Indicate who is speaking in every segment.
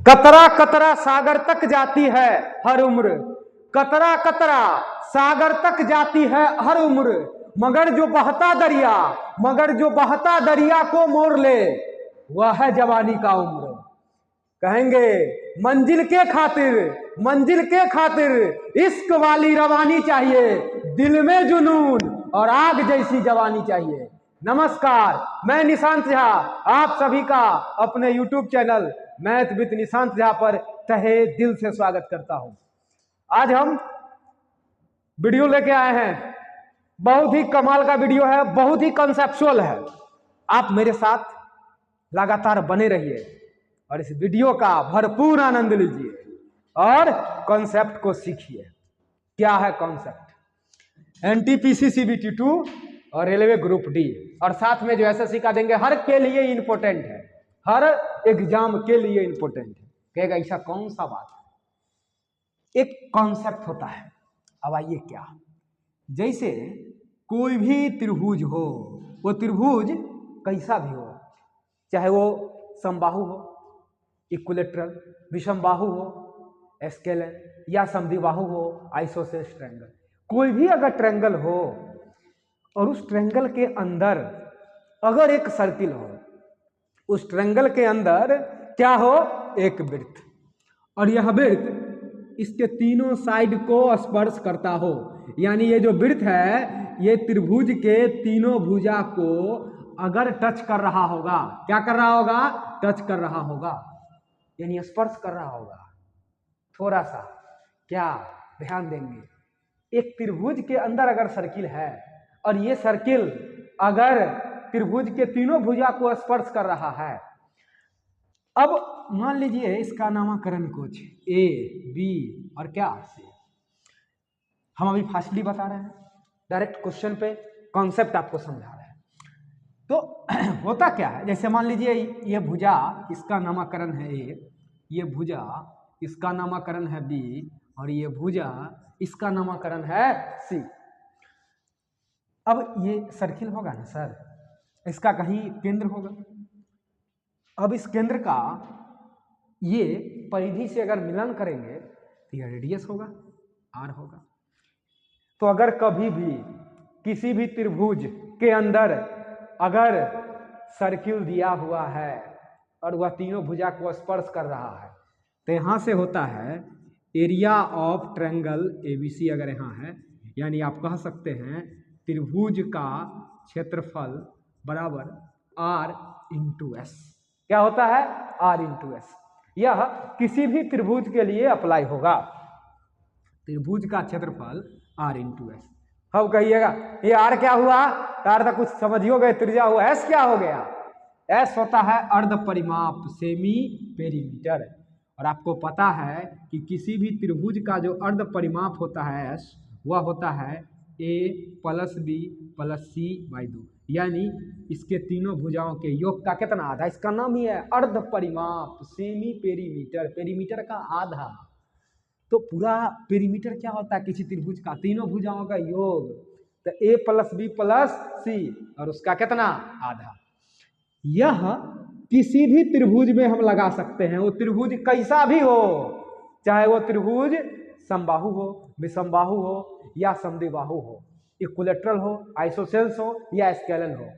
Speaker 1: कतरा कतरा सागर तक जाती है हर उम्र, कतरा कतरा सागर तक जाती है हर उम्र, मगर जो बहता दरिया को मोड़ ले वह है जवानी का उम्र। कहेंगे मंजिल के खातिर इश्क वाली रवानी चाहिए, दिल में जुनून और आग जैसी जवानी चाहिए। नमस्कार, मैं निशांत झा आप सभी का अपने YouTube channel math with Nishant Jha पर तहे दिल से स्वागत करता हूं। आज हम वीडियो लेके आए हैं, बहुत ही कमाल का वीडियो है, बहुत ही कंसेप्चुअल है। आप मेरे साथ लगातार बने रहिए और इस वीडियो का भरपूर आनंद लीजिए और कॉन्सेप्ट को सीखिए। क्या है कॉन्सेप्ट? एनटीपीसी CBT 2 और रेलवे ग्रुप डी, और साथ में जो एसएससी का देंगे, हर के लिए इंपॉर्टेंट है, हर एग्जाम के लिए इंपॉर्टेंट है। कहेगा ऐसा कौन सा बात है? एक कॉन्सेप्ट होता है। अब आइए, क्या जैसे कोई भी त्रिभुज हो, वो त्रिभुज कैसा भी हो, चाहे वो समबाहु हो, इक्विलेटरल, विषमबाहु हो, स्केलन, या समद्विबाहु हो, आइसोसेलेस ट्रायंगल, कोई भी अगर ट्रायंगल हो और उस ट्रायंगल के अंदर अगर एक सर्किल हो, उस ट्रायंगल के अंदर क्या हो? एक वृत्त, और यह वृत्त इसके तीनों साइड को स्पर्श करता हो, यानी ये जो वृत्त है ये त्रिभुज के तीनों भुजा को अगर टच कर रहा होगा, क्या कर रहा होगा? टच कर रहा होगा, यानी स्पर्श कर रहा होगा। थोड़ा सा क्या ध्यान देंगे, एक त्रिभुज के अंदर अगर सर्किल है और ये सर्किल अगर त्रिभुज के तीनों भुजा को स्पर्श कर रहा है, अब मान लीजिए इसका नामकरण कुछ ए, बी और क्या सी। हम अभी फास्टली बता रहे हैं, डायरेक्ट क्वेश्चन पे कॉन्सेप्ट आपको समझा रहे हैं। तो होता क्या है, जैसे मान लीजिए ये भुजा इसका नामकरण है ए, ये भुजा इसका नामकरण है बी, और ये भुजा इसका नामकरण है सी। अब ये सर्किल होगा ना सर, इसका कहीं केंद्र होगा। अब इस केंद्र का ये परिधि से अगर मिलन करेंगे तो यह रेडियस होगा, आर होगा। तो अगर कभी भी किसी भी त्रिभुज के अंदर अगर सर्किल दिया हुआ है और वह तीनों भुजा को स्पर्श कर रहा है, तो यहाँ से होता है एरिया ऑफ ट्रायंगल ABC अगर यहाँ है, यानी आप कह सकते हैं त्रिभुज का क्षेत्रफल बराबर R इंटू S। क्या होता है? R into S। यह किसी भी त्रिभुज के लिए अप्लाई होगा, त्रिभुज का क्षेत्रफल R इंटू S। अब कहिएगा ये R क्या हुआ? R तो कुछ समझियो गए, त्रिज्या हुआ। S क्या हो गया? S होता है अर्ध परिमाप, सेमी पेरीमीटर। और आपको पता है कि किसी भी त्रिभुज का जो अर्ध परिमाप होता है S, वह होता है A plus B plus C by 2, यानी इसके तीनों भुजाओं के योग का कितना? आधा। इसका नाम ही है अर्ध परिमाप, सेमी पेरीमीटर, पेरीमीटर का आधा। तो पूरा पेरीमीटर क्या होता है किसी त्रिभुज का? तीनों भुजाओं का योग। तो A plus B plus C, और उसका कितना? आधा। यह किसी भी त्रिभुज में हम लगा सकते हैं, वो त्रिभुज कैसा भी हो, चाहे वो त्रिभुज समबाहु हो, विषमबाहु हो या समद्विबाहु हो, इक्विलेटरल हो, आइसोसेलेस हो या स्केलन हो।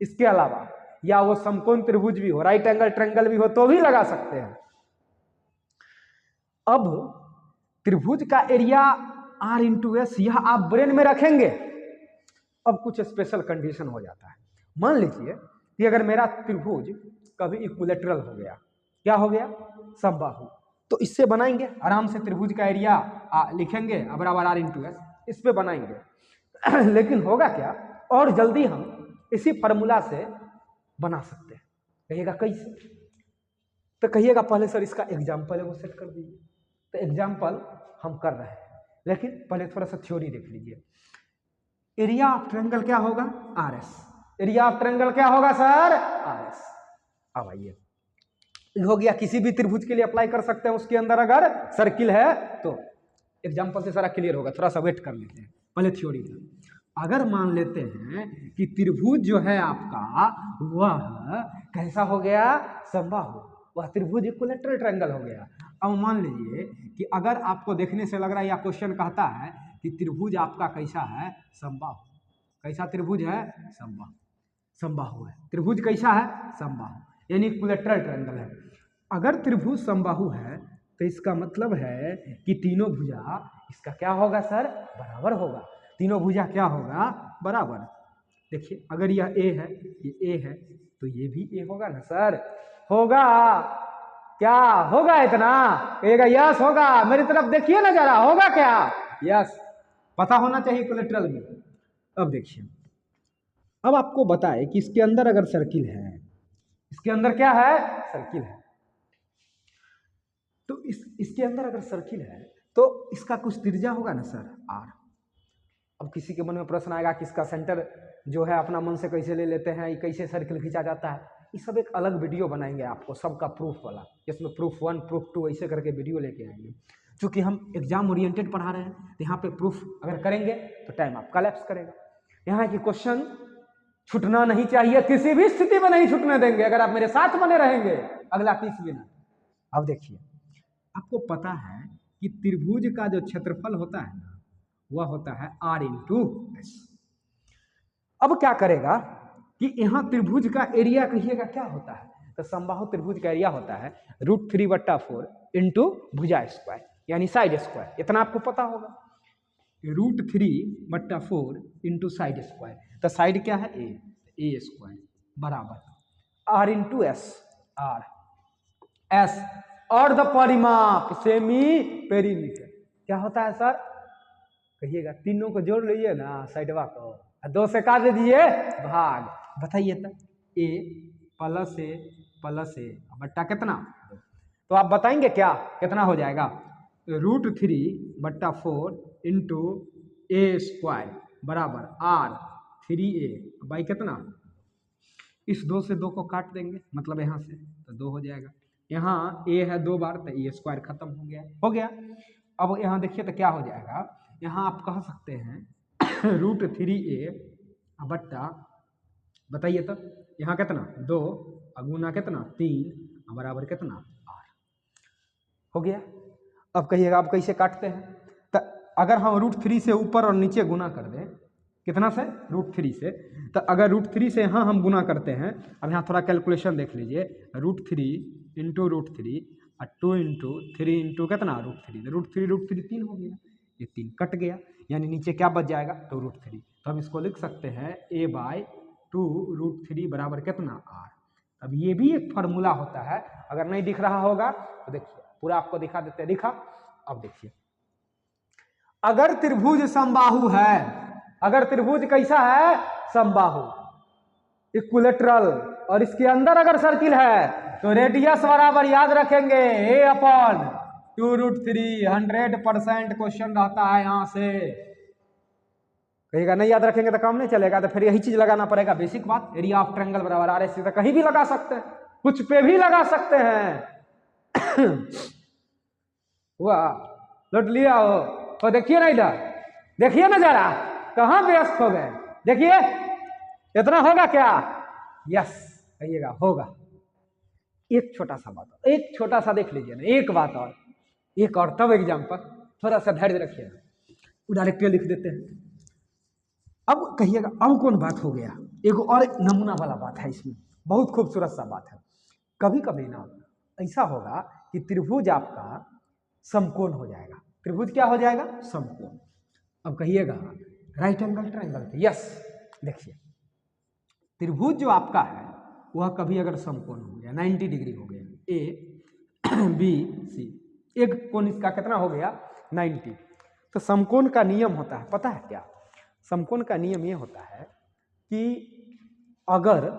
Speaker 1: इसके अलावा या वो समकोण त्रिभुज भी हो, राइट एंगल ट्रायंगल भी हो, तो भी लगा सकते हैं। अब त्रिभुज का एरिया R इंटू S, यह आप ब्रेन में रखेंगे। अब कुछ स्पेशल कंडीशन हो जाता है। मान लीजिए कि अगर मेरा त्रिभुज कभी इक्विलेटरल हो गया, क्या हो गया? समबाहु, तो इससे बनाएंगे आराम से त्रिभुज का एरिया लिखेंगे बराबर R इंटू S, इस पे बनाएंगे। लेकिन होगा क्या, और जल्दी हम इसी फॉर्मूला से बना सकते हैं। कहिएगा कैसे? तो कहिएगा पहले सर इसका एग्जाम्पल है वो सेट कर दीजिए। तो एग्जाम्पल हम कर रहे हैं, लेकिन पहले थोड़ा सा थ्योरी देख लीजिए। एरिया ऑफ ट्रायंगल क्या होगा? RS। एरिया ऑफ ट्रायंगल क्या होगा सर? RS। अब आइए, हो गया, किसी भी त्रिभुज के लिए अप्लाई कर सकते हैं, उसके अंदर अगर सर्किल है तो। एग्जाम्पल से सारा क्लियर होगा, थोड़ा सा वेट कर लेते हैं, पहले थ्योरी का। अगर मान लेते हैं कि त्रिभुज जो है आपका वह कैसा हो गया? समबाहु, वह त्रिभुज इक्विलैटरल ट्रायंगल हो गया। अब मान लीजिए कि अगर आपको देखने से लग रहा है या क्वेश्चन कहता है कि त्रिभुज आपका कैसा है, समबाहु। कैसा त्रिभुज है? समबाहु। समबाहु है। त्रिभुज कैसा है? समबाहु, यानी इक्विलैटरल ट्रायंगल है। अगर त्रिभुज समबाहु है तो इसका मतलब है कि तीनों भुजा इसका क्या होगा सर? बराबर होगा। तीनों भुजा क्या होगा? बराबर। देखिए अगर यह ए है, ये ए है, तो ये भी ए होगा ना सर? होगा। क्या होगा? इतना कहिएगा यस होगा। मेरी तरफ देखिए ना जरा, होगा क्या? यस, पता होना चाहिए इक्विलैटरल में। अब देखिए, अब आपको बताए कि इसके अंदर अगर सर्किल है, इसके अंदर क्या है? सर्किल है। तो इसके अंदर अगर सर्किल है तो इसका कुछ त्रिज्या होगा ना सर? आर। अब किसी के मन में प्रश्न आएगा कि इसका सेंटर जो है अपना मन से कैसे ले लेते हैं, ये कैसे सर्किल खींचा जाता है, ये सब एक अलग वीडियो बनाएंगे आपको सबका प्रूफ वाला, जिसमें प्रूफ 1 प्रूफ 2 ऐसे करके वीडियो लेके आएंगे। क्योंकि हम एग्जाम ओरिएंटेड पढ़ा रहे हैं तो यहाँ पे प्रूफ अगर करेंगे तो टाइम आपका लैप्स करेगा। यहाँ की क्वेश्चन छूटना नहीं चाहिए, किसी भी स्थिति में नहीं छूटने देंगे अगर आप मेरे साथ बने रहेंगे अगला 30 मिनट। अब देखिए, आपको पता है कि त्रिभुज का जो क्षेत्रफल होता है ना, वह होता है R इंटू एस। अब क्या करेगा कि यहाँ त्रिभुज का एरिया कहिएगा क्या होता है? तो समबाहु त्रिभुज का एरिया होता है √3/4 इंटू भुजा स्क्वायर, यानी साइड स्क्वायर। इतना आपको पता होगा, √3/4 इंटू साइड स्क्वायर। तो साइड क्या है? ए स्क्वायर बराबर R into S. R S और द परिमाप सेमी पेरीमीटर क्या होता है सर? कहिएगा, तीनों को जोड़ लीजिए ना साइडवा को, 2 से काट दीजिए भाग। बताइए तो ए प्लस ए बट्टा कितना? तो आप बताएंगे क्या कितना हो जाएगा? √3/4 इंटू ए स्क्वायर बराबर R3A बाई कितना? इस 2 से 2 को काट देंगे, मतलब यहाँ से तो 2 हो जाएगा। यहाँ ए है 2 बार तो ए स्क्वायर खत्म हो गया। अब यहाँ देखिए तो क्या हो जाएगा? यहाँ आप कह सकते हैं √3A बट्टा, बताइए तो यहाँ कितना? 2 गुना कितना? 3 बराबर कितना? R हो गया। अब कहिएगा अब कैसे काटते हैं? तो अगर हम √3 से ऊपर और नीचे गुना कर दें, कितना से? √3 से। तो अगर √3 से यहाँ हम गुना करते हैं, अब यहाँ थोड़ा कैलकुलेशन देख लीजिए, √3 इंटू √3 और 2 इंटू 3 इंटू कितना? √3 3 हो गया, ये 3 कट गया, यानी नीचे क्या बच जाएगा? 2 √3। तो हम इसको लिख सकते हैं a/2 √3 बराबर कितना? R। अब ये भी एक फार्मूला होता है, अगर नहीं दिख रहा होगा तो देखिए पूरा आपको दिखा देते हैं। दिखा? अब देखिए, अगर त्रिभुज समबाहु है, अगर त्रिभुज कैसा है? समबाहु इक्विलैटरल, और इसके अंदर अगर सर्किल है तो रेडियस बराबर याद रखेंगे a/2 √3। 100% क्वेश्चन रहता है यहाँ से। कहेगा नहीं याद रखेंगे तो काम नहीं चलेगा, तो फिर यही चीज लगाना पड़ेगा, बेसिक बात। एरिया ऑफ ट्रायंगल बराबर R से, तो कहीं भी लगा सकते हैं, कुछ पे भी लगा सकते हैं। हुआ? लौट लिया हो तो देखिए ना, इधर देखिए ना जरा, कहाँ व्यस्त हो गए? देखिए इतना होगा क्या? यस कहिएगा होगा। एक छोटा सा बात, एक छोटा सा देख लीजिए ना, एक बात और, एक और, तब एग्जाम पर थोड़ा सा धैर्य रखिएगा। वो डायरेक्टली लिख देते हैं। अब कहिएगा अब कौन बात हो गया? एक और नमूना वाला बात है इसमें, बहुत खूबसूरत सा बात है। कभी कभी ना ऐसा होगा कि त्रिभुज आपका समकोण हो जाएगा। त्रिभुज क्या हो जाएगा? समकोण। अब कहिएगा राइट एंगल ट्रायंगल, यस। देखिए त्रिभुज जो आपका है वह कभी अगर समकोण हो गया, 90 डिग्री हो गया, ए बी सी, एक कोण इसका कितना हो गया? 90। तो समकोण का नियम होता है, पता है क्या? समकोण का नियम ये होता है कि अगर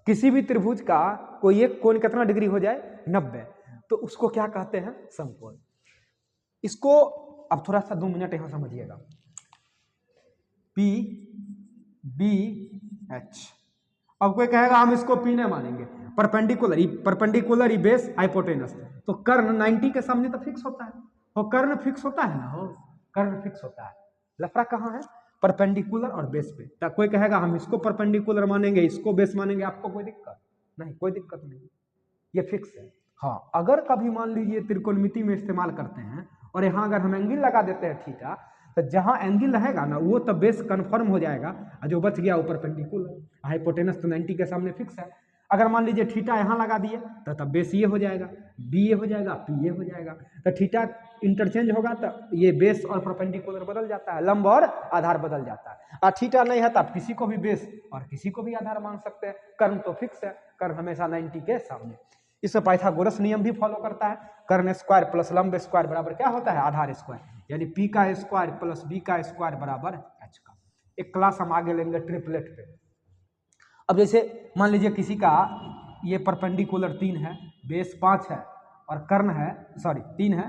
Speaker 1: किसी भी त्रिभुज का कोई एक कोण कितना डिग्री हो जाए? 90, तो उसको क्या कहते हैं? समकोण। इसको अब थोड़ा सा 2 मिनट यहां समझिएगा। P B H, अब कोई कहेगा हम इसको P नहीं मानेंगे, परपेंडिकुलर बेस हाइपोटेनस, तो कर्ण 90 के सामने तो फिक्स होता है, वो कर्ण फिक्स होता है ना, हो कर्ण फिक्स होता है। लफड़ा कहाँ है? परपेंडिकुलर और बेस पे। तो कोई कहेगा हम इसको परपेंडिकुलर मानेंगे, इसको बेस मानेंगे, आपको कोई दिक्कत नहीं, कोई दिक्कत नहीं। ये फिक्स है। हाँ, अगर कभी मान लीजिए त्रिकोणमिति में इस्तेमाल करते हैं और यहाँ अगर हम एंगल लगा देते हैं थीटा, तो जहाँ एंगल रहेगा ना वो तो बेस कन्फर्म हो जाएगा, और जो बच गया वो परपेंडिकुलर। हाइपोटेनस तो 90 के सामने फिक्स है। अगर मान लीजिए थीटा यहाँ लगा दिए तो तब बेस ये हो जाएगा, बी ये हो जाएगा, पी ये हो जाएगा। तो थीटा इंटरचेंज होगा तो ये बेस और परपेंडिकुलर बदल जाता है, लंब और आधार बदल जाता है। और थीटा नहीं है तो आप किसी को भी बेस और किसी को भी आधार मान सकते हैं। कर्ण तो फिक्स है, कर्ण हमेशा 90 के सामने। इससे पाइथागोरस नियम भी फॉलो करता है। कर्ण स्क्वायर प्लस लंब स्क्वायर बराबर क्या होता है, आधार स्क्वायर, यानी पी का स्क्वायर प्लस बी का स्क्वायर बराबर एच का। एक क्लास हम आगे लेंगे ट्रिपलेट पे। अब जैसे मान लीजिए किसी का ये परपेंडिकुलर 3 है, बेस 5 है और कर्ण है, सॉरी 3 है,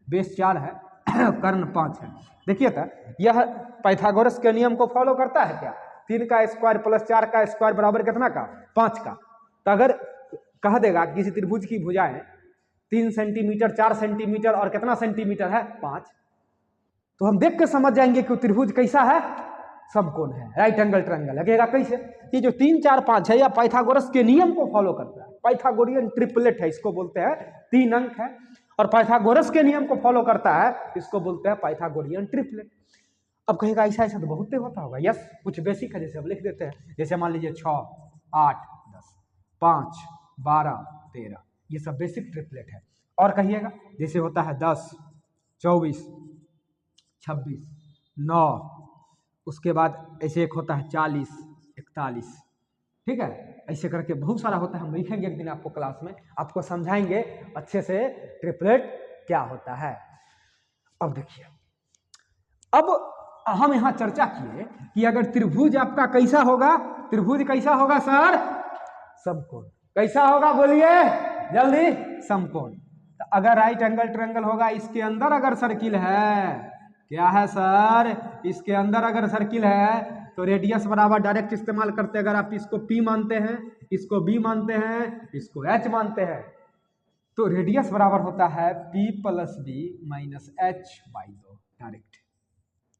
Speaker 1: बेस 4 है, कर्ण 5 है। देखिए तो यह पाइथागोरस के नियम को फॉलो करता है क्या, 3 का स्क्वायर प्लस 4 का स्क्वायर बराबर कितना का, 5 का। तो अगर कह देगा किसी त्रिभुज की भुजाएं 3 सेंटीमीटर, 4 सेंटीमीटर और कितना सेंटीमीटर है, 5, तो हम देख के समझ जाएंगे कि त्रिभुज कैसा है, समकोण है, राइट एंगल ट्रायंगल। लगेगा कैसे, ये जो 3, 4, 5 है या पाइथागोरस के नियम को फॉलो करता है। पाइथागोरियन ट्रिपलेट है, इसको बोलते हैं, 3 अंक है और पाइथागोरस के नियम को फॉलो करता है, इसको बोलते हैं पाइथागोरियन ट्रिपलेट। अब कहेगा ऐसा ऐसा तो बहुत होता होगा। यस, कुछ बेसिक है, जैसे हम लिख देते हैं। जैसे मान लीजिए 6, 8, 10, 5, 12, 13, ये सब बेसिक ट्रिपलेट है। और कहिएगा जैसे होता है 10, 24, 26, 9, उसके बाद ऐसे एक होता है 40, 41, ठीक है। ऐसे करके बहुत सारा होता है, हम लिखेंगे एक दिन आपको क्लास में, आपको समझाएंगे अच्छे से ट्रिपलेट क्या होता है। अब देखिए, अब हम यहाँ चर्चा किए कि अगर त्रिभुज आपका कैसा होगा, त्रिभुज कैसा होगा सर, समकोण। कैसा होगा बोलिए जल्दी, समकोण। तो अगर राइट एंगल ट्रायंगल होगा, इसके अंदर अगर सर्किल है, क्या है सर, इसके अंदर अगर सर्किल है तो रेडियस बराबर डायरेक्ट इस्तेमाल करते हैं। अगर आप इसको P मानते हैं, इसको B मानते हैं, इसको H मानते हैं, तो रेडियस बराबर होता है P plus B minus H/2 direct.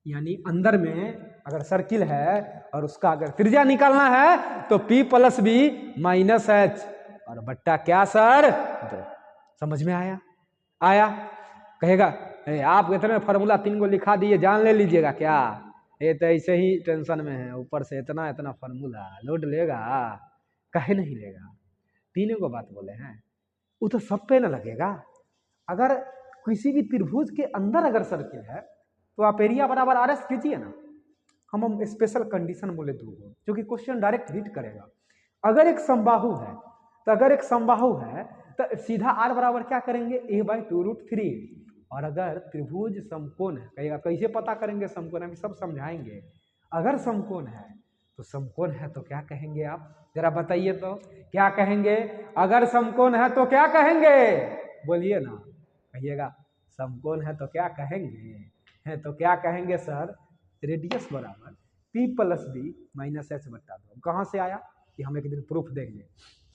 Speaker 1: यानी अंदर में अगर सर्किल है और उसका अगर त्रिज्या निकालना है तो P plus B minus H और बट्टा क्या सर, 2। समझ में आया, आया। कहेगा आप इतने फार्मूला 3 को लिखा दिए, जान ले लीजिएगा क्या, ये तो ऐसे ही टेंशन में है, ऊपर से इतना इतना फार्मूला लोड लेगा, कहे नहीं लेगा। 3 को बात बोले हैं, वो तो सब पे न लगेगा। अगर किसी भी त्रिभुज के अंदर अगर सर्किल है तो आप एरिया बराबर RS कीजिए ना। हम स्पेशल कंडीशन बोले 2 को, जो कि क्वेश्चन डायरेक्ट हिट करेगा। अगर एक समबाहु है तो अगर एक समबाहु है तो सीधा R बराबर क्या करेंगे, a/2√3। और अगर त्रिभुज समकोण है, कहेगा कैसे पता करेंगे समकोण, हम सब समझाएंगे। अगर समकोण है तो समकोण है तो क्या कहेंगे आप, जरा बताइए तो क्या कहेंगे, अगर समकोण है तो क्या कहेंगे, बोलिए ना, कहिएगा समकोण है तो क्या कहेंगे, है तो क्या कहेंगे सर, रेडियस बराबर P plus B minus H/2। कहाँ से आया कि हम एक दिन प्रूफ देंगे,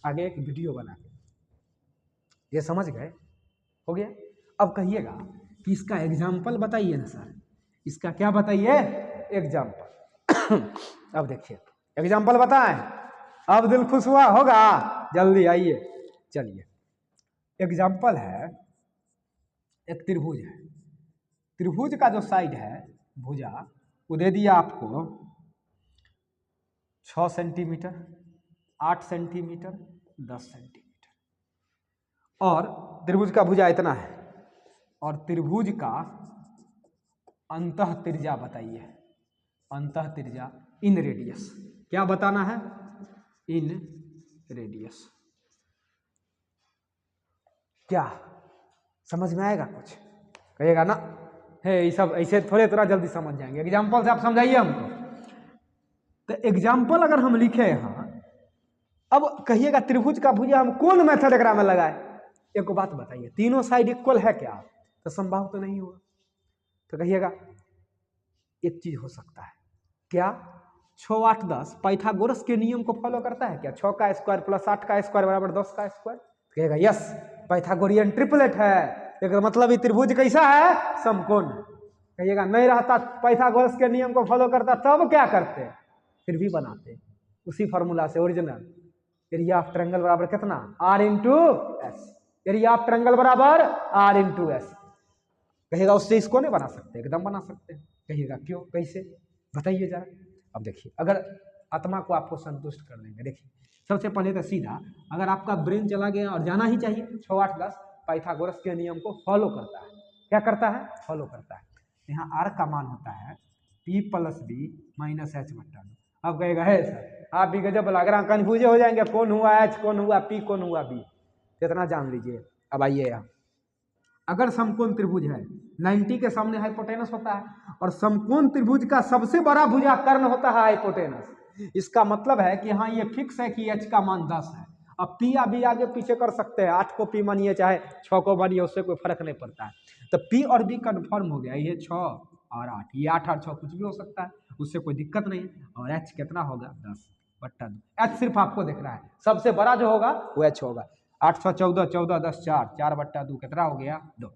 Speaker 1: आगे एक वीडियो बना के। ये समझ गए, हो गया। अब कहिएगा कि इसका एग्जाम्पल बताइए ना सर, इसका क्या बताइए, एग्जाम्पल। अब देखिए एग्जाम्पल बताएं, अब दिल खुश हुआ होगा, जल्दी आइए। चलिए एग्जाम्पल है, एक त्रिभुज है, त्रिभुज का जो साइड है भुजा वो दे दिया आपको 6 सेंटीमीटर, 8 सेंटीमीटर, 10 सेंटीमीटर, और त्रिभुज का भुजा इतना है, और त्रिभुज का अंतः त्रिज्या बताइए, अंतः त्रिज्या इन रेडियस, क्या बताना है, इन रेडियस। क्या समझ में आएगा कुछ, कहिएगा ना, है ये सब ऐसे थोड़े थोड़ा जल्दी समझ जाएंगे। एग्जाम्पल से आप समझाइए हमको। तो एग्जाम्पल अगर हम लिखे यहाँ, अब कहिएगा त्रिभुज का भुजा हम कौन मेथड एकरा में लगाए, एक बात बताइए, तीनों साइड इक्वल है क्या, तो संभव तो नहीं होगा। तो कहिएगा एक चीज हो सकता है, क्या 6, 8, 10 पाइथागोरस के नियम को फॉलो करता है क्या, 6 का स्क्वायर प्लस 8 का स्क्वायर बराबर 10 का स्क्वायर। कहेगा यस, पाइथागोरियन ट्रिपलेट है, लेकिन मतलब ये त्रिभुज कैसा है, समकोण। कहिएगा नहीं रहता, पाइथागोरस के नियम को फॉलो करता, तब क्या करते, फिर भी बनाते उसी फार्मूला से ओरिजिनल। एरिया ऑफ ट्रायंगल बराबर कितना, R into S. Area of triangle बराबर आर इंटू एस। कहेगा उससे इसको नहीं बना सकते, एकदम बना सकते हैं। कहिएगा क्यों, कैसे, बताइए जरा। अब देखिए, अगर आत्मा को आपको संतुष्ट कर देंगे, देखिए सबसे पहले तो सीधा अगर आपका ब्रेन चला गया, और जाना ही चाहिए, 6 8 10 पाइथागोरस के नियम को फॉलो करता है। क्या करता है, फॉलो करता है। यहाँ आर का मान होता है P + B - H/2। अब कहेगा है सर आप भी गजब लग रहा, कन्फ्यूज हो जाएंगे, कौन हुआ H, कौन हुआ P, कौन हुआ B, कितना जान लीजिए। अब आइए यहाँ, अगर समकोण त्रिभुज है, 90 के सामने हाइपोटेनस होता है, और समकोण त्रिभुज का सबसे बड़ा भुजा कर्ण होता है हाइपोटेनस। इसका मतलब है कि हाँ ये फिक्स है कि H का मान 10 है। अब P या B आगे पीछे कर सकते हैं, 8 को P मानिए चाहे 6 को मानिए, उससे कोई फर्क नहीं पड़ता है। तो P और B कन्फर्म हो गया, ये 6 और 8, ये 8 और 6 कुछ भी हो सकता है, उससे कोई दिक्कत नहीं है। और H कितना होगा, 10/2। H सिर्फ आपको देख रहा है, सबसे बड़ा जो होगा वो H होगा। 8 6 14, 14 10 4, 4/2 कितना हो गया, 2।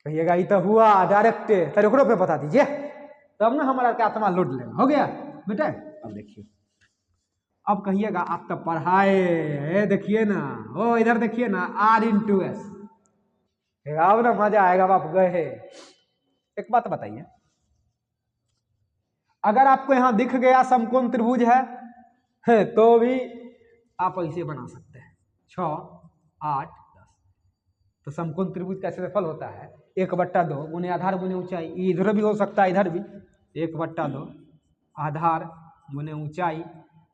Speaker 1: कहिएगा ये तो हुआ डायरेक्ट, तरीकों पे बता दीजिए, तब ना हमारा क्या आत्मा लोड लेगा, हो गया बेटा। अब देखिए, अब कहिएगा आप तो पढ़ाए, देखिए ना, ओ इधर देखिए ना, R इंटू एस। अब ना मजा आएगा, आप गए। एक बात बताइए, अगर आपको यहां दिख गया समकोण त्रिभुज है तो भी आप ऐसे बना सकते हैं, 6 8 10। तो समकोण त्रिभुज का क्षेत्रफल होता है 1/2 गुने आधार गुने ऊंचाई, इधर भी हो सकता है, इधर भी 1/2 आधार गुने ऊंचाई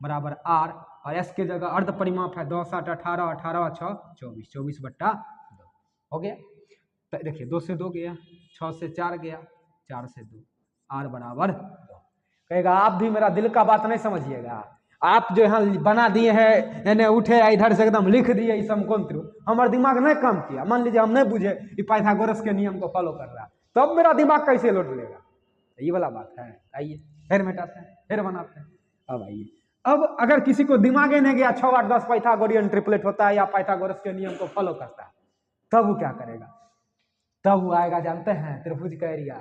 Speaker 1: बराबर R, और S के जगह अर्ध परिमाप है 10 8 18, 18 6 24, 24/2 हो गया। तो देखिए 2 से 2 गया, 6 से 4 गया, 4 से 2, R बराबर 2। कहेगा आप भी मेरा दिल का बात नहीं समझिएगा, आप जो यहाँ बना दिए हैं, यानी उठे इधर से एकदम लिख दिए इस समकोण त्रिभुज, हमारा दिमाग नहीं काम किया। मान लीजिए हम नहीं बुझे कि पाइथागोरस के नियम को फॉलो कर रहा है, तब मेरा दिमाग कैसे लौट लेगा, ये वाला बात है। आइए फिर मिटाते हैं, फिर बनाते हैं। अब आइए, अब अगर किसी को दिमाग ही नहीं गया 6 8 10 पाइथागोरियन ट्रिपलेट होता है या पाइथागोरस के नियम को फॉलो करता है, तब वो क्या करेगा, तब वो आएगा, जानते हैं त्रिभुज का एरिया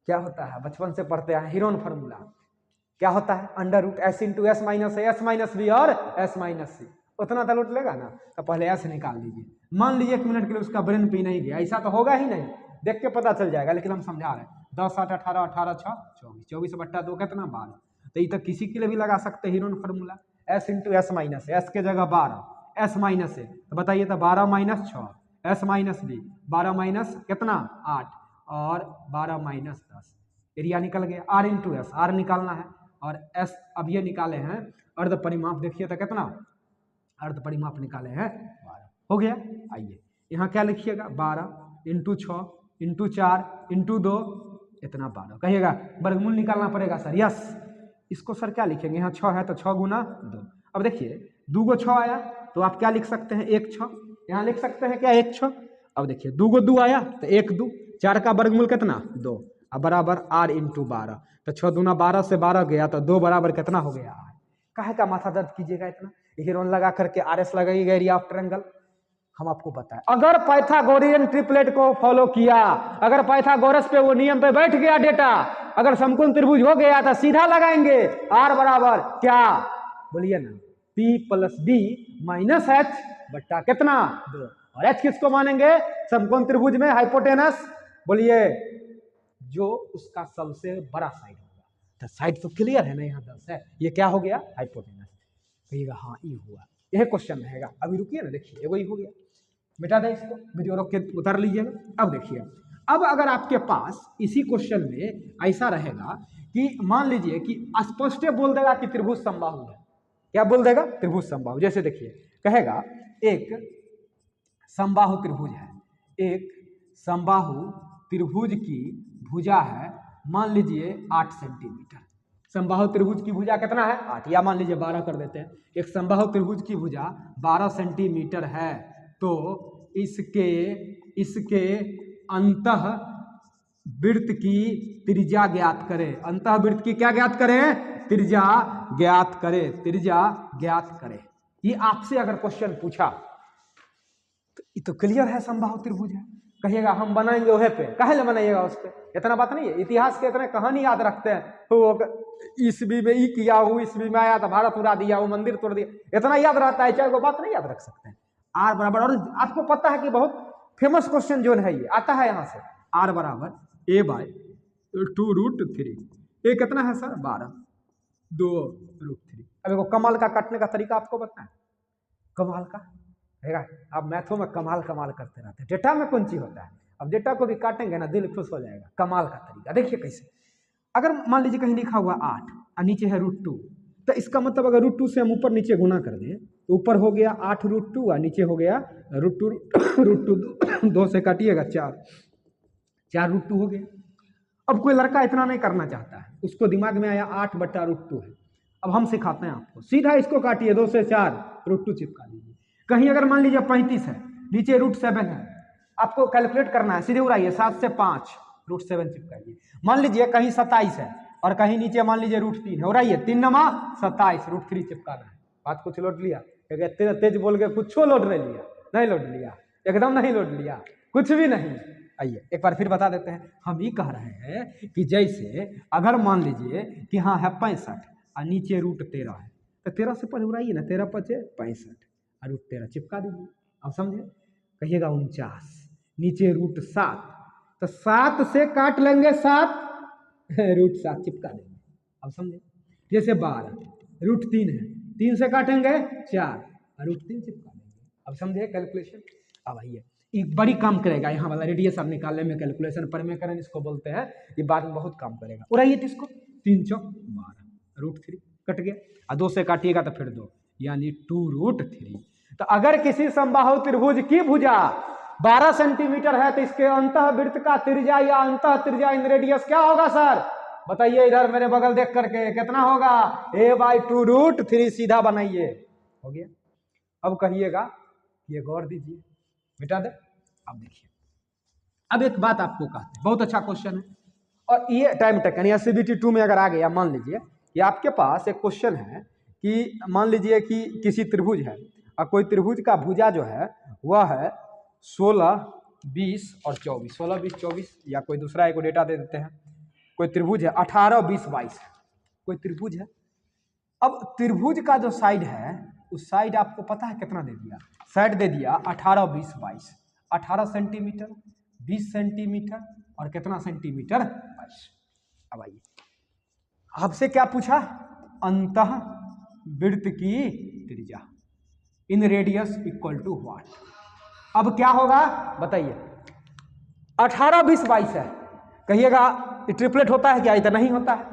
Speaker 1: क्या होता है, बचपन से पढ़ते हैं, हीरोन फार्मूला क्या होता है, √S into S minus A, S minus B और S माइनस C। उतना तो लूट लेगा ना, तो पहले S निकाल लीजिए। मान लीजिए 1 मिनट के लिए उसका ब्रेन पी नहीं गया, ऐसा तो होगा ही नहीं, देख के पता चल जाएगा, लेकिन हम समझा रहे हैं। 10 8 18, 18 6 24, 24/2 कितना, 12। तो ये तो किसी के लिए भी लगा सकते हैं Heron formula, S into S minus A, S के जगह 12, S माइनस A, तो बताइए तो 12 - 6, S माइनस B, 12 माइनस कितना 8, और 12 माइनस 10, एरिया निकल गया। R इंटू S, R निकालना है, और S अब ये निकाले हैं अर्ध परिमाप, देखिए तो कितना अर्ध परिमाप निकाले हैं 12, हो गया। आइए यहाँ क्या लिखिएगा, 12 इंटू 6 इंटू 4 इंटू 2, इतना 12। कहिएगा वर्गमूल निकालना पड़ेगा सर, यस। इसको सर क्या लिखेंगे, यहाँ 6 है तो 6 गुना 2। अब देखिए 2 को 6 आया तो आप क्या लिख सकते हैं, 1 6, यहाँ लिख सकते हैं क्या 1 6। अब देखिए 2 को 2 आया तो 1 2, 4 का वर्गमूल कितना 2, अब बराबर R इंटू 12, तो 6 दूना 12 से 12 गया तो 2 बराबर कितना हो गया R। काहे का माथा दर्द कीजिएगा इतना, हीरोन लगा करके RS लगाइएगा, एरिया ऑफ ट्रायंगल। हम आपको बताएं, अगर पाइथागोरियन ट्रिपलेट को फॉलो किया, अगर पाइथागोरस पे वो नियम पे बैठ गया डेटा, अगर समकोण त्रिभुज हो गया तो सीधा लगाएंगे R बराबर क्या, बोलिए ना, P + B - H बट्टा कितना 2, और H किसको मानेंगे, समकोण त्रिभुज में हाइपोटेनस, बोलिए जो उसका सबसे बड़ा साइड होगा। तो साइड तो क्लियर है ना, यहाँ 10 है, ये क्या हो गया हाइपोटेनस। कहिएगा हाँ ये हुआ, यह क्वेश्चन रहेगा। अभी रुकिए ना, देखिए एगो ही हो गया, मिटा दे इसको, वीडियो रोक के उतार लीजिएगा। अब देखिए, अब अगर आपके पास इसी क्वेश्चन में ऐसा रहेगा कि मान लीजिए कि स्पष्ट बोल देगा कि त्रिभुज समबाहु है, क्या बोल देगा, त्रिभुज समबाहु। जैसे देखिए कहेगा एक समबाहु त्रिभुज है, एक समबाहु त्रिभुज की भुजा है, मान लीजिए 8 सेंटीमीटर। समबाहु त्रिभुज की भुजा कितना है 8, या मान लीजिए 12 कर देते हैं। एक समबाहु त्रिभुज की भुजा 12 सेंटीमीटर है, तो इसके अंतः वृत्त की त्रिज्या ज्ञात करें। अंतः वृत्त की क्या ज्ञात करें, त्रिज्या ज्ञात करें, त्रिज्या ज्ञात करें। ये आपसे अगर क्वेश्चन पूछा तो ये तो क्लियर है समबाहु त्रिभुज है। कहिएगा हम बनाएंगे वह पे, काहे ले बनाइएगा उस पे, इतना बात नहीं है। इतिहास के इतने कहानी याद रखते हैं, वो ईस्वी में ये किया, वो ईस्वी में आया था भारत उड़ा दिया, वो मंदिर तोड़ दिया, इतना याद रहता है, चाहे वो बात नहीं याद रख सकते हैं। आर बराबर, और आपको पता है कि बहुत फेमस क्वेश्चन जो है ये आता है यहाँ से, आर बराबर ए बाय 2√3, ये कितना है सर 12, 2√3। अब देखो कमाल का काटने का तरीका आपको पता है, कमाल का है, आप मैथों में कमाल करते रहते हैं, डेटा में कौन चीज होता है, अब डेटा को भी काटेंगे ना दिल खुश हो जाएगा। कमाल का तरीका देखिए कैसे, अगर मान लीजिए कहीं लिखा हुआ 8 और नीचे है √2, तो इसका मतलब अगर √2 से हम ऊपर नीचे गुना कर दें तो ऊपर हो गया 8√2 और नीचे हो गया √2 2 से काटिएगा 4√2 हो गया। अब कोई लड़का इतना नहीं करना चाहता है, उसको दिमाग में आया 8/√2 है, अब हम सिखाते हैं आपको, सीधा इसको काटिए 2 से 4 √2 चिपका दीजिए। कहीं अगर मान लीजिए 35 है, नीचे √7 है, आपको कैलकुलेट करना है, सीधे उड़ाइए 7 से 5 √7 चिपकाइए। मान लीजिए कहीं 27 है और कहीं नीचे मान लीजिए √3 है, उड़ाइए 3 नमा 27 √3 चिपकाना है। बात कुछ लोड लिया, तेज बोल के कुछ लोड नहीं लिया, नहीं लोड लिया, एकदम नहीं लोड लिया, कुछ भी नहीं। आइए एक बार फिर बता देते हैं, हम ये कह रहे हैं कि जैसे अगर मान लीजिए कि हाँ है 65 और नीचे √13 है, तो 13 से पहले उड़ाइए ना, 13 × 5 = 65 और √13 चिपका दीजिए। अब समझे, कहिएगा 49, नीचे √7, तो 7 से काट लेंगे 7, √7 चिपका देंगे। अब समझे, जैसे 12 √3 है, 3 से काटेंगे 4 और √3 चिपका देंगे। अब समझे कैलकुलेशन। अब आइए एक बड़ी काम करेगा, यहाँ वाला रेडियस आप निकालने में, कैलकुलेशन परमेकरण इसको बोलते हैं, ये बाद में बहुत काम करेगा। उड़ाइए तो इसको 3 × 4 = 12, √3 कट गया और 2 से काटिएगा तो फिर 2, यानी 2√3। तो अगर किसी समबाहु त्रिभुज की भुजा 12 सेंटीमीटर है तो इसके अंतःवृत्त का त्रिज्या या अंतः त्रिज्या इन रेडियस क्या होगा सर, बताइए इधर मेरे बगल देख करके, कितना होगा, a/2√3 सीधा बनाइए, हो गया। अब कहिएगा ये गौर दीजिए, मिटा दे। अब देखिए, अब एक बात आपको कहते हैं, बहुत अच्छा क्वेश्चन है और ये टाइम टेकन या CBT 2 में अगर आ गया, मान लीजिए कि आपके पास एक क्वेश्चन है कि मान लीजिए कि किसी त्रिभुज है और कोई त्रिभुज का भुजा जो है वह है 16, 20 और 24, 16, 20, 24, या कोई दूसरा एक डेटा दे देते हैं। कोई त्रिभुज है 18, 20, 22 है, कोई त्रिभुज है। अब त्रिभुज का जो साइड है उस साइड आपको पता है कितना दे दिया, साइड दे दिया 18, 20, 22, 18 सेंटीमीटर, 20 सेंटीमीटर और कितना सेंटीमीटर 22। अब आइए, आपसे क्या पूछा, अंतः वृत्त की त्रिज्या inradius equal to what. अब क्या होगा बताइए, 18, 20, 22 है, कहिएगा ट्रिपलेट होता है क्या, इतना नहीं होता है,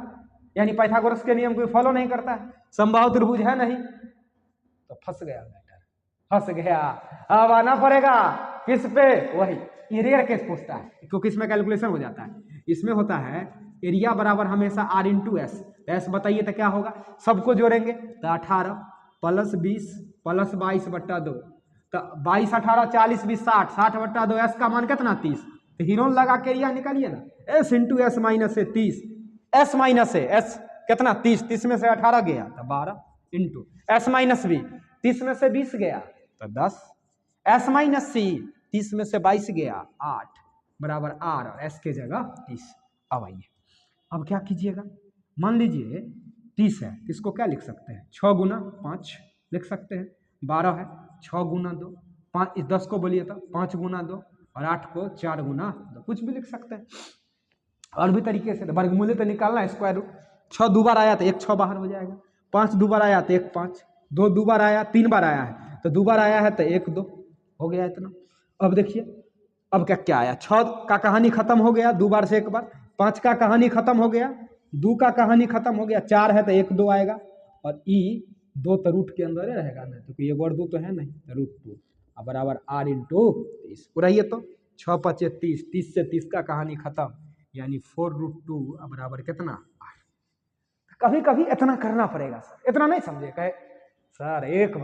Speaker 1: यानी पाइथागोरस के नियम को फॉलो नहीं करता है, समबाहु त्रिभुज है नहीं, तो फंस गया मैटर, फंस गया। अब आना पड़ेगा किस पे, वही ये रेयर केस पूछता है, क्योंकि इसमें कैलकुलेशन हो जाता है। इसमें होता है एरिया बराबर हमेशा R × S, S बताइए तो क्या होगा, सबको जोड़ेंगे तो 18 + 20 + 22/2, तो 22, 18, 40, 20, 60, 60/2, S का मान कितना 30, तो हीरोन लगा के एरिया निकालिए ना, S × S - A 30, S - A, S कितना 30, 30 में से 18 गया तो 12 इंटू S - B, 30 में से 20 गया तो 10, S - C 30 में से 22 गया 8 बराबर R और S के जगह 30। अब आइए, अब क्या कीजिएगा, मान लीजिए 30 है, इसको क्या लिख सकते हैं, 6 × 5 लिख सकते हैं, 12 है 6 × 2, 5, 10 को बोलिए तो 5 × 2 और 8 को 4 × 2, कुछ भी लिख सकते हैं। और भी तरीके से वर्गमूल तो निकालना है, स्क्वायर रूट, 6 2 बार आया तो 1 6 बाहर हो जाएगा, 5 2 बार आया तो 1 5, 2 2 बार आया, 3 बार आया है तो 2 बार आया है तो 1 2 हो गया इतना। अब देखिए, अब क्या क्या आया, 6 का कहानी खत्म हो गया, 2 बार से 1 बार, 5 का कहानी खत्म हो गया, 2 का कहानी खत्म हो गया, 4 है तो 1 2 आएगा और ई 2 तो रूट के अंदर ही रहेगा ना, क्योंकि ये और 2 तो है नहीं, तो √2 अब बराबर R × 30। उड़ाइए तो 6 5 30, 30 से 30 का कहानी खत्म, यानी 4√2 अब बराबर कितना R। कभी कभी इतना करना पड़ेगा सर, इतना नहीं समझे, कहे सर एक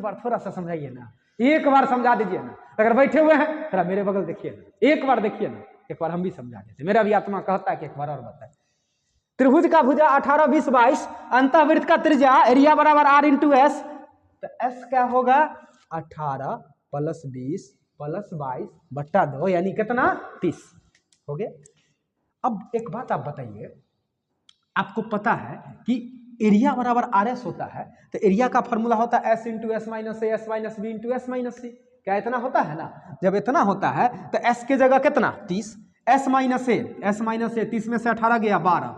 Speaker 1: बार थोड़ा सा समझाइए ना, एक बार समझा दीजिए ना, अगर बैठे हुए हैं थोड़ा मेरे बगल देखिए ना, एक बार देखिए ना, एक बार हम भी समझा देते, मेरा भी आत्मा कहता है कि एक बार और बताए। त्रिभुज का भुजा 18, 20, 22, अंतःवृत्त का त्रिज्या एरिया बराबर R × S, तो S क्या होगा 18 + 20 प्लस 22/2 यानी कितना 30 हो गया। अब एक बात आप बताइए, आपको पता है कि एरिया बराबर आर एस होता है, तो एरिया का फॉर्मूला होता है s into s minus a s minus b into s minus c. क्या इतना होता है ना? जब इतना होता है तो एस के जगह कितना 30, एस माइनस ए 30 में से 18 गया 12,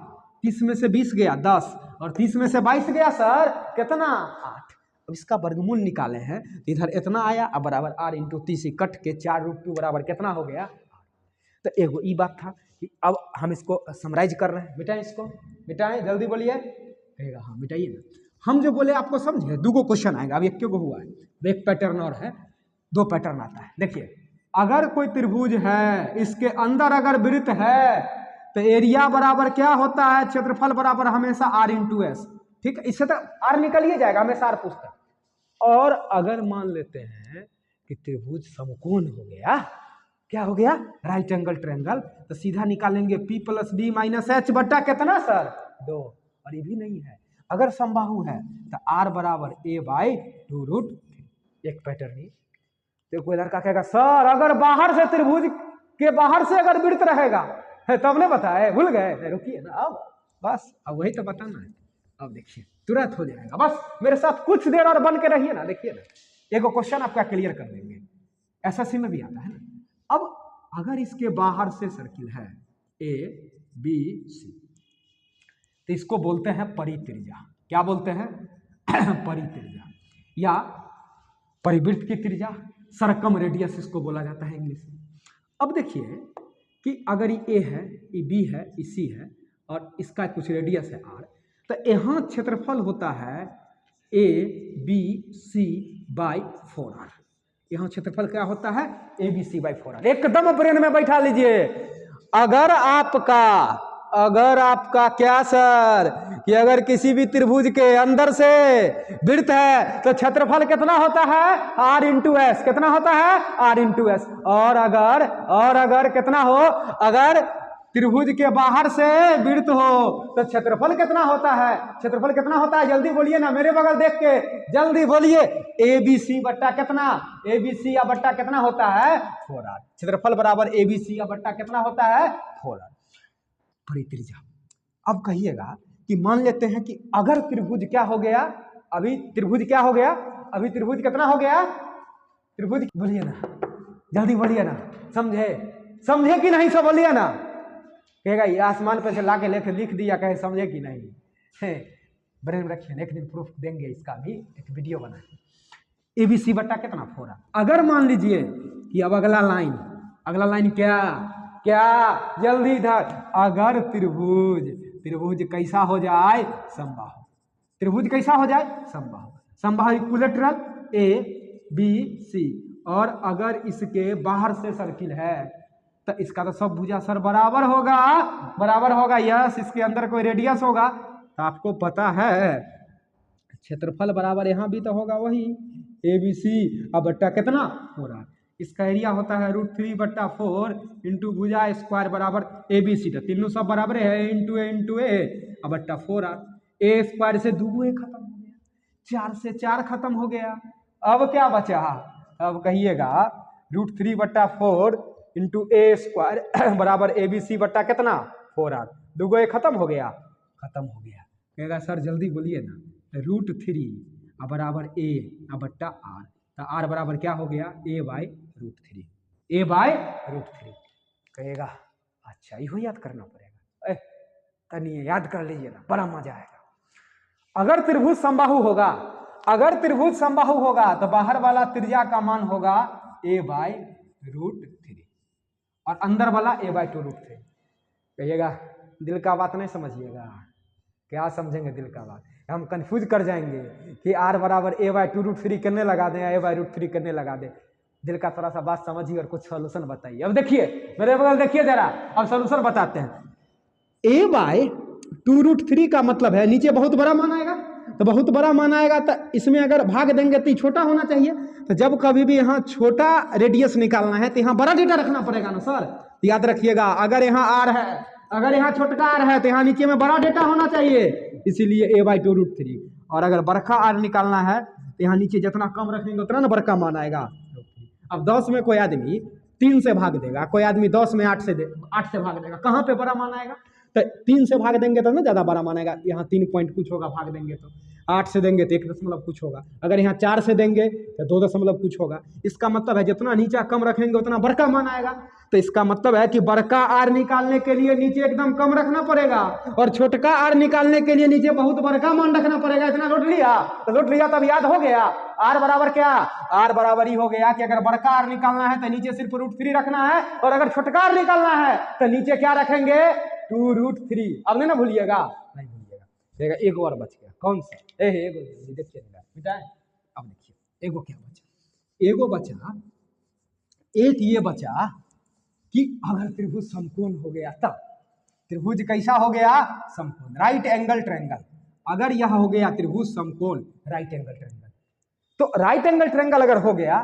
Speaker 1: 30 में से 20 गया 10 और 30 में से 22 गया सर कितना 8। अब इसका वर्गमूल निकाले हैं तो इधर इतना आया अब बराबर आर इंटू 30 कट के 4√2 बराबर कितना हो गया। तो एगो ये बात था कि अब हम इसको समराइज कर रहे हैं। मिटाएं इसको, मिटाएं जल्दी बोलिए। कहेगा हाँ मिटाइए ना। हम जो बोले आपको समझे, 2 क्वेश्चन आएगा, अब 1 को हुआ है, एक पैटर्न और है, 2 पैटर्न आता है। देखिए अगर कोई त्रिभुज है, इसके अंदर अगर वृत्त है तो एरिया बराबर क्या होता है, क्षेत्रफल बराबर हमेशा आर इंटू एस। ठीक है, इससे तो आर निकल ही जाएगा, हमेशा आर पूछता है। और अगर मान लेते हैं कि त्रिभुज समकोण हो गया, क्या हो गया राइट एंगल ट्रायंगल, तो सीधा निकालेंगे p plus B minus H बट्टा कितना सर 2। और ये भी नहीं है, अगर समबाहु है तो r बराबर a/2√, एक पैटर्न ही। तो कोई लड़का कहेगा सर अगर बाहर से त्रिभुज के बाहर से अगर वृत्त रहेगा तब ने बताए, भूल गए? रुकिए ना, अब बस अब वही तो बताना है। अब देखिए तुरंत हो जाएगा, बस मेरे साथ कुछ देर और बन के रहिए ना। देखिए ना, एगो क्वेश्चन आपका क्लियर कर देंगे, एसएससी में भी आता है ना। अब अगर इसके बाहर से सर्किल है ABC, तो इसको बोलते हैं परित्रिज्या। क्या बोलते हैं? परित्रिज्या या परिवृत्त की त्रिज्या, सरकम रेडियस इसको बोला जाता है इंग्लिश में। अब देखिए कि अगर ये A है, ये B है, ये C है और इसका कुछ रेडियस है R, तो यहाँ क्षेत्रफल होता है ABC/4R। यहाँ क्षेत्रफल क्या होता है ABC/4R। एकदम ब्रेन में बैठा लीजिए। अगर आपका क्या सर कि अगर किसी भी त्रिभुज के अंदर से वृत्त है तो क्षेत्रफल कितना होता है R इंटू एस। कितना होता है R इंटू एस। और अगर कितना हो, अगर त्रिभुज के बाहर से वृत्त हो तो क्षेत्रफल कितना होता है? क्षेत्रफल कितना होता है जल्दी बोलिए ना, मेरे बगल देख के जल्दी बोलिए। ABC बट्टा कितना, ABC या बट्टा कितना होता है 4R। क्षेत्रफल बराबर ABC या बट्टा कितना होता है 4R। परित्रिज्या। अब कहिएगा कि मान लेते हैं कि अगर त्रिभुज क्या हो गया, अभी त्रिभुज क्या हो गया, अभी त्रिभुज कितना हो गया, त्रिभुज बोलिए ना, जल्दी बोलिए ना, समझे कि नहीं सब बोलिए ना। कहेगा ये आसमान पे से ला के लेके लिख दिया, कहे समझे कि नहीं है, ब्रेन में रखिए, एक दिन प्रूफ देंगे इसका भी, एक वीडियो बना के। ABC बट्टा कितना 4R। अगर मान लीजिए कि अब अगला लाइन क्या जल्दी इधर, अगर त्रिभुज कैसा हो जाए समबाहु, त्रिभुज कैसा हो जाए समबाहु इक्विलेटरल ABC, और अगर इसके बाहर से सर्किल है तो इसका तो सब भुजा सर बराबर होगा। यस, इसके अंदर कोई रेडियस होगा तो आपको पता है क्षेत्रफल बराबर यहाँ भी तो होगा वही ABC अब बट्टा कितना 4R। इसका एरिया होता है √3/4 इंटू भुजा स्क्वायर बराबर ABC। तो तीनों सब बराबर है, इंटू ए अब बट्टा 4R। ए स्क्वायर से 2 ए खत्म हो गया, 4 से 4 खत्म हो गया। अब क्या बचा, अब कहिएगा √3/4 इंटू ए स्क्वायर बराबर ABC बट्टा कितना 4R। 2 ए खत्म हो गया। कहेगा सर जल्दी बोलिए ना, √3 बराबर ए बट्टा R, तो R बराबर क्या हो गया A/√3। कहेगा अच्छा इहो याद करना पड़ेगा, तनिए याद कर लीजिए ना, बड़ा मजा आएगा। अगर त्रिभुज समबाहु होगा तो बाहर वाला त्रिज्या का मान होगा A/√3 और अंदर वाला A/2√3। कहिएगा दिल का बात नहीं समझिएगा, क्या समझेंगे दिल का बात, हम कंफ्यूज कर जाएंगे कि R बराबर A/2√3 करने लगा दें या A/√3 करने लगा दें। दिल का थोड़ा सा बात समझिए और कुछ सोल्यूशन बताइए। अब देखिए मेरे बगल देखिए जरा, अब सोल्यूशन बताते हैं। A/2√3 का मतलब है नीचे बहुत बड़ा मान आएगा, तो बहुत बड़ा मान आएगा तो इसमें अगर भाग देंगे तो छोटा होना चाहिए। तो जब कभी भी यहाँ छोटा रेडियस निकालना है तो यहाँ बड़ा डेटा रखना पड़ेगा ना सर। याद रखिएगा, अगर यहाँ R है, अगर यहाँ छोटा R है तो यहाँ नीचे में बड़ा डेटा होना चाहिए, इसीलिए A/2√3। और अगर बड़का R निकालना है तो यहाँ नीचे जितना कम रखेंगे उतना ना बड़का मान आएगा। अब 10 में कोई आदमी 3 से भाग देगा, कोई आदमी 10 में 8 से भाग देगा, कहाँ पे बड़ा मान आएगा? तो 3 से भाग देंगे तो ना ज़्यादा बड़ा मानेगा, यहाँ 3 पॉइंट कुछ होगा भाग देंगे तो। 8 से देंगे तो 1 दशमलव कुछ होगा, अगर यहाँ 4 से देंगे तो 2 दशमलव कुछ होगा। इसका मतलब है जितना नीचा कम रखेंगे उतना बड़का मान आएगा। तो इसका मतलब है कि बड़का आर निकालने के लिए नीचे एकदम कम रखना पड़ेगा और छोटका आर निकालने के लिए नीचे बहुत बड़का मान रखना पड़ेगा। इतना लौट लिया तो लौट लिया, तब याद हो गया। आर बराबर क्या? आर बराबर ही हो गया कि अगर बड़का आर निकालना है तो नीचे सिर्फ √3 रखना है, और अगर छोटका आर निकालना है तो नीचे क्या रखेंगे? 2√3। अब नहीं ना भूलिएगा, नहीं भूलिएगा। एक और बच गया, कौन सा? एगो देखिए बेटा, अब देखिए एगो क्या बचा। एगो बचा, एक ये बचा कि अगर त्रिभुज समकोण हो गया तब। त्रिभुज कैसा हो गया? समकोण, राइट एंगल ट्रायंगल। अगर यह हो गया त्रिभुज समकोण राइट एंगल ट्रायंगल, तो राइट एंगल ट्रायंगल अगर हो गया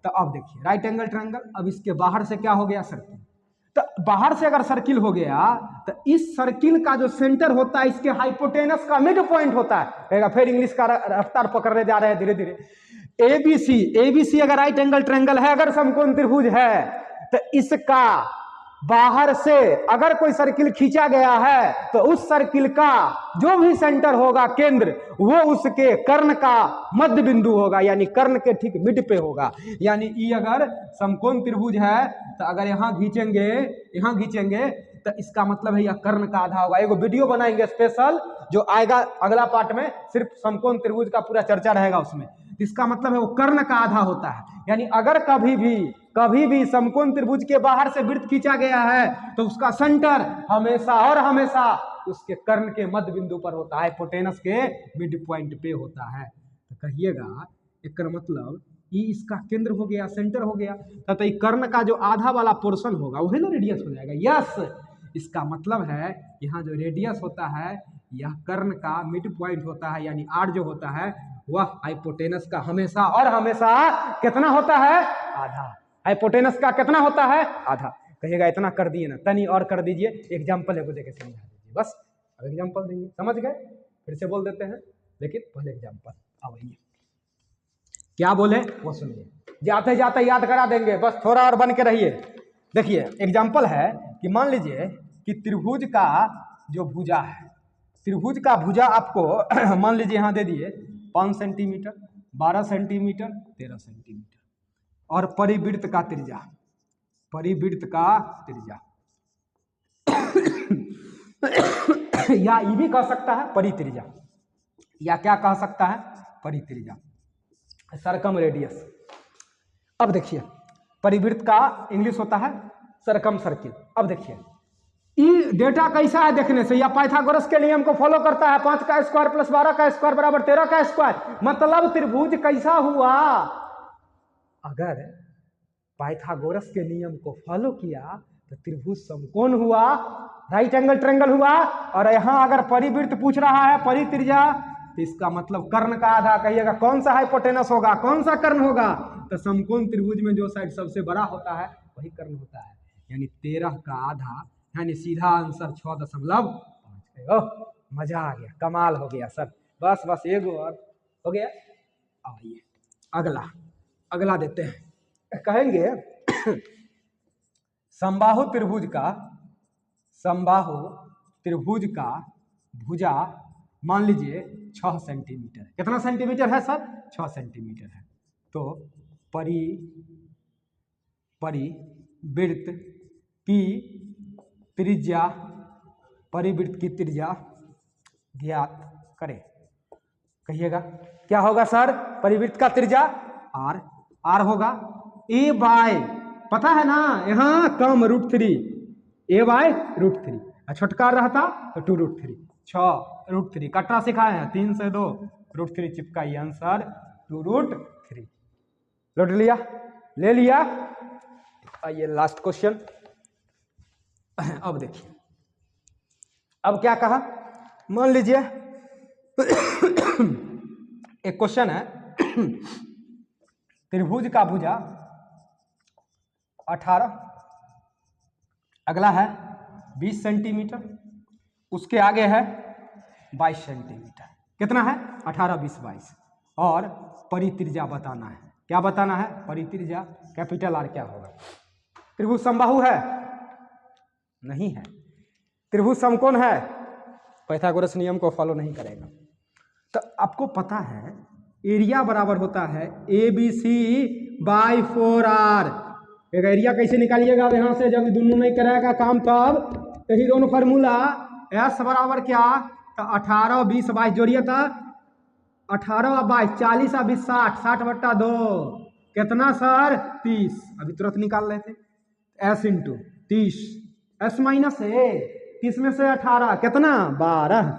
Speaker 1: तो अब देखिए राइट एंगल ट्रायंगल, अब इसके बाहर से क्या हो गया? सर्किल। तो बाहर से अगर सर्किल हो गया तो इस सर्किल का जो सेंटर होता है इसके हाइपोटेनस का मिड पॉइंट होता है। फिर इंग्लिश का रफ्तार पकड़ने जा रहे हैं धीरे धीरे। एबीसी अगर राइट एंगल ट्रायंगल है, अगर समकोण त्रिभुज है, तो इसका बाहर से अगर कोई सर्किल खींचा गया है तो उस सर्किल का जो भी सेंटर होगा, केंद्र, वो उसके कर्ण का मध्य बिंदु होगा, यानी कर्ण के ठीक मिड पे होगा। यानी ई अगर समकोण त्रिभुज है तो अगर यहाँ खींचेंगे तो इसका मतलब है यह कर्ण का आधा होगा। एगो वीडियो बनाएंगे स्पेशल जो आएगा अगला पार्ट में, सिर्फ समकोण त्रिभुज का पूरा चर्चा रहेगा उसमें। इसका मतलब है वो कर्ण का आधा होता है। यानी अगर कभी भी समकोण त्रिभुज के बाहर से वृत्त खींचा गया है तो उसका सेंटर हमेशा और हमेशा उसके कर्ण के मध्य बिंदु पर होता है, हाइपोटेनस के मिड पॉइंट पे होता है। तो कहिएगा एक मतलब ये इसका केंद्र हो गया, सेंटर हो गया, तो कर्ण का जो आधा वाला पोर्शन होगा वही ना रेडियस हो जाएगा। यस, इसका मतलब है यहाँ जो रेडियस होता है यह कर्ण का मिड पॉइंट होता है, यानी आर जो होता है वह हाइपोटेनस का हमेशा और हमेशा कितना होता है? आधा। हाइपोटेनस का कितना होता है? आधा। कहिएगा इतना कर दिए ना, तनी और कर दीजिए, एग्जाम्पल है वो देके समझा दीजिए बस। अब एग्जाम्पल देंगे, समझ गए? फिर से बोल देते हैं, लेकिन पहले एग्जाम्पल। अब आइए क्या बोले वो सुनिए, जाते जाते याद करा देंगे, बस थोड़ा और बन के रहिए। देखिए एग्जाम्पल है कि मान लीजिए कि त्रिभुज का जो भुजा है, त्रिभुज का भुजा आपको मान लीजिए यहाँ दे दिए 5 सेंटीमीटर, 12 सेंटीमीटर, 13 सेंटीमीटर, और परिवृत्त का त्रिज्या या ये भी कह सकता है परित्रिज्या, या क्या कह सकता है? परित्रिज्या, सरकम रेडियस। अब देखिए परिवृत्त का इंग्लिश होता है सरकम सर्किल। अब देखिए ये डेटा कैसा है देखने से, या पाइथागोरस के नियम को फॉलो करता है, 5 का स्क्वायर प्लस 12 का स्क्वायर बराबर 13 का स्क्वायर। मतलब त्रिभुज कैसा हुआ? अगर पाइथागोरस के नियम को फॉलो किया तो त्रिभुज समकोण हुआ, राइट एंगल ट्रायंगल हुआ। और यहाँ अगर परिवृत्त पूछ रहा है परित्रिज्या, तो इसका मतलब कर्ण का आधा। कहिएगा कौन सा हाइपोटेनस होगा, कौन सा कर्ण होगा? तो समकोण त्रिभुज में जो साइड सबसे बड़ा होता है वही कर्ण होता है, यानी 13 का आधा, यानी सीधा आंसर 6.5। मजा आ गया, कमाल हो गया सर। बस एगो और हो गया। अब आइए अगला देते हैं। कहेंगे समबाहु त्रिभुज का भुजा मान लीजिए 6 सेंटीमीटर। कितना सेंटीमीटर है सर? 6 सेंटीमीटर है। तो परिवृत्त की त्रिज्या ज्ञात करें। कहिएगा क्या होगा सर? परिवृत्त का त्रिज्या आर होगा। ए बाय, पता है ना, यहाँ कम √3, ए बाय √3, छोटका रहता तो 2√3, 6√3 कट्टा सिखाए हैं, 3 से 2 √3 चिपकाइए, आंसर 2√3। लौट लिया, ले लिया। आइए लास्ट क्वेश्चन। अब देखिए, अब क्या कहा, मान लीजिए एक क्वेश्चन है, त्रिभुज का भुजा 18, अगला है 20 सेंटीमीटर, उसके आगे है 22 सेंटीमीटर। कितना है? 18, 20, 22। और परित्रिज्या बताना है। क्या बताना है, परित्रिज्या कैपिटल आर क्या होगा। त्रिभुज समबाहु है, नहीं है। त्रिभुज समकोण है, पाइथागोरस नियम को फॉलो नहीं करेगा। तो आपको पता है एरिया बराबर होता है ABC बाई 4R। एक एरिया कैसे निकालिएगा अब यहाँ से, जब दोनों नहीं कराएगा काम तब, तो ही दोनों फार्मूला S बराबर क्या, तो 18 20 22 जोड़िए था, 18 और 22 40 और 20 60, 60/2 कितना सर 30। अभी तुरंत निकाल रहे थे। S into 30, S minus A, 30 में से 18 कितना 12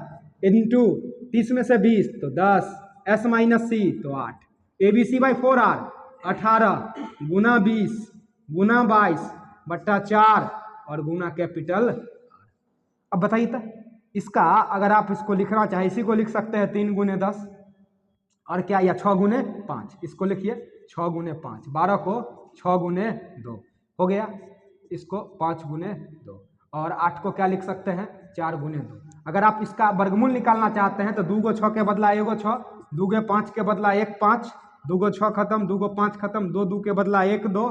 Speaker 1: इंटू 30 में से 20 तो 10, S माइनस C तो 8। ABC बाई 4R 18 गुना 20 गुना 22/4 और गुना कैपिटल। अब बताइए तो इसका अगर आप इसको लिखना चाहे, इसी को लिख सकते हैं 3 गुने 10 और क्या, या 6 गुने 5, इसको लिखिए 6 गुने 5, 12 को 6 गुने 2 हो गया, इसको 5 गुने 2 और 8 को क्या लिख सकते हैं 4 गुने 2। अगर आप इसका वर्गमूल निकालना चाहते हैं तो 2 को 6 के बदला 1 को 6, 2 के 5 के बदला 1 5, 2 को 6 खत्म, 2 को 5 खत्म, 2 2 के बदला 1 2।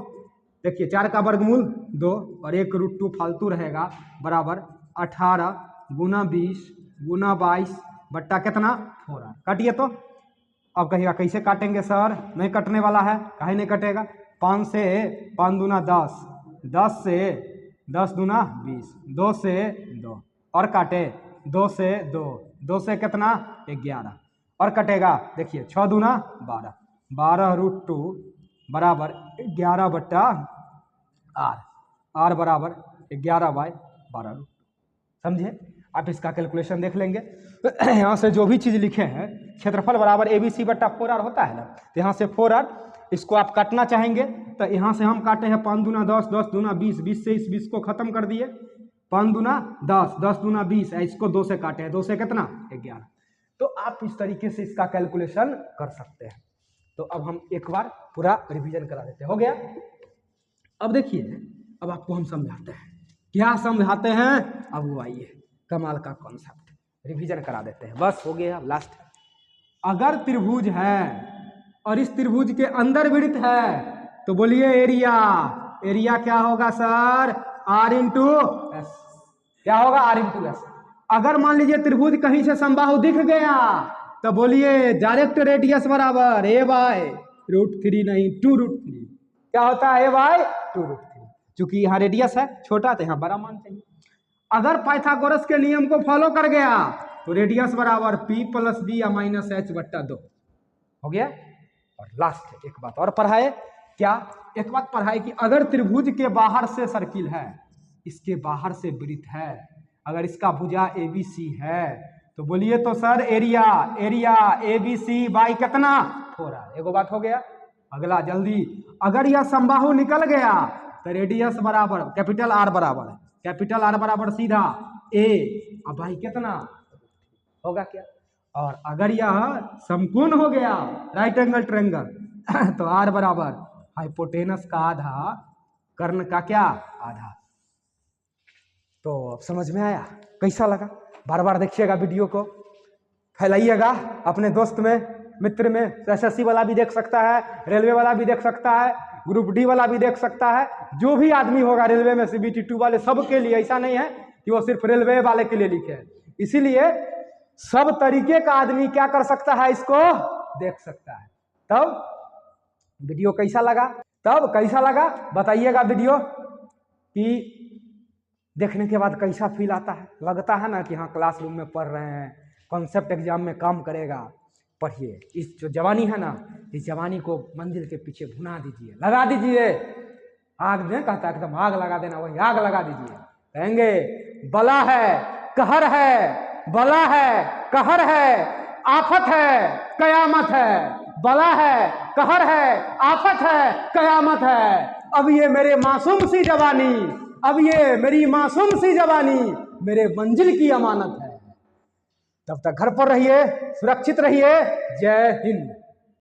Speaker 1: देखिए 4 का वर्गमूल 2 और 1√2 फालतू रहेगा, बराबर 18 गुना 20 गुना 22 बट्टा कितना 4R। काटिए तो। अब कहिएगा कैसे काटेंगे सर, नहीं कटने वाला है, काहे नहीं कटेगा। 5 से 5 दूना 10, 10 से 10 दूना 20, 2 से 2 और काटे 2 से 2, 2 से कितना 11 और कटेगा। देखिए 6 दूना 12, 12√2 बराबर 11/R, R बराबर 11/12। समझे। आप इसका कैलकुलेशन देख लेंगे। यहाँ से जो भी चीज़ लिखे हैं, क्षेत्रफल बराबर ABC/4R होता है ना, तो यहाँ से 4R, इसको आप काटना चाहेंगे तो यहाँ से हम काटे हैं 5 दूना 10, 10 दूना 20, 20 से इस 20 को खत्म कर दिए, 5 दूना 10, 10 दूना 20, इसको 2 से काटे हैं, 2 से कितना 11। तो आप इस तरीके से इसका कैलकुलेशन कर सकते हैं। तो अब हम एक बार पूरा रिवीजन करा देते हैं, हो गया। अब देखिए, अब आपको हम समझाते हैं, क्या समझाते हैं, अब वो आइए कमाल का कॉन्सेप्ट रिवीजन करा देते हैं, बस हो गया लास्ट। अगर त्रिभुज है और इस त्रिभुज के अंदर वृत्त है तो बोलिए एरिया, एरिया क्या होगा सर, R इंटू एस। क्या होगा, R इंटू एस। अगर मान लीजिए त्रिभुज कहीं से समबाहु दिख गया तो बोलिए डायरेक्ट रेडियस बराबर A/√3 नहीं 2√3। क्या होता है A/2√3, चूंकि यहाँ रेडियस है छोटा तो यहाँ बड़ा मान चाहिए। अगर पाइथागोरस के नियम को फॉलो कर गया तो रेडियस बराबर P + D या -h/2 हो गया। और लास्ट एक बात और पढ़ाए, क्या एक बात पढ़ाए कि अगर त्रिभुज के बाहर से सर्किल है, इसके बाहर से वृत्त है, अगर इसका भुजा ABC है तो बोलिए तो sir area, area ABC by कितना 4R। एगो बात हो गया। अगला जल्दी, अगर यह समबाहु निकल गया तो रेडियस बराबर कैपिटल R बराबर है, कैपिटल R बराबर सीधा A अब भाई कितना होगा क्या। और अगर यह समकोण हो गया, राइट एंगल ट्रायंगल, तो R बराबर हाइपोटेनस का आधा, कर्ण का क्या आधा। तो समझ में आया, कैसा लगा। बार बार देखिएगा वीडियो को, फैलाइएगा अपने दोस्त में, मित्र में। SSC वाला भी देख सकता है, रेलवे वाला भी देख सकता है, ग्रुप डी वाला भी देख सकता है, जो भी आदमी होगा रेलवे में CBT 2 वाले, सबके लिए। ऐसा नहीं है कि वो सिर्फ रेलवे वाले के लिए लिखे है, इसीलिए सब तरीके का आदमी क्या कर सकता है, इसको देख सकता है। तब वीडियो कैसा लगा, तब कैसा लगा बताइएगा वीडियो, कि देखने के बाद कैसा फील आता है। लगता है ना कि हाँ क्लासरूम में पढ़ रहे हैं, कॉन्सेप्ट एग्जाम में काम करेगा। पढ़िए, इस जो जवानी है ना, इस जवानी को मंजिल के पीछे भुना दीजिए, लगा दीजिए। आग में कहता है एकदम आग लगा देना, वही आग लगा दीजिए। कहेंगे बला है, कहर है, बला है, कहर है, आफत है, कयामत है। बला है, कहर है, आफत है, कयामत है। अब ये मेरे मासूम सी जवानी, अब ये मेरी मासूम सी जवानी मेरे मंजिल की अमानत है। तब तक घर पर रहिए, सुरक्षित रहिए। जय हिंद।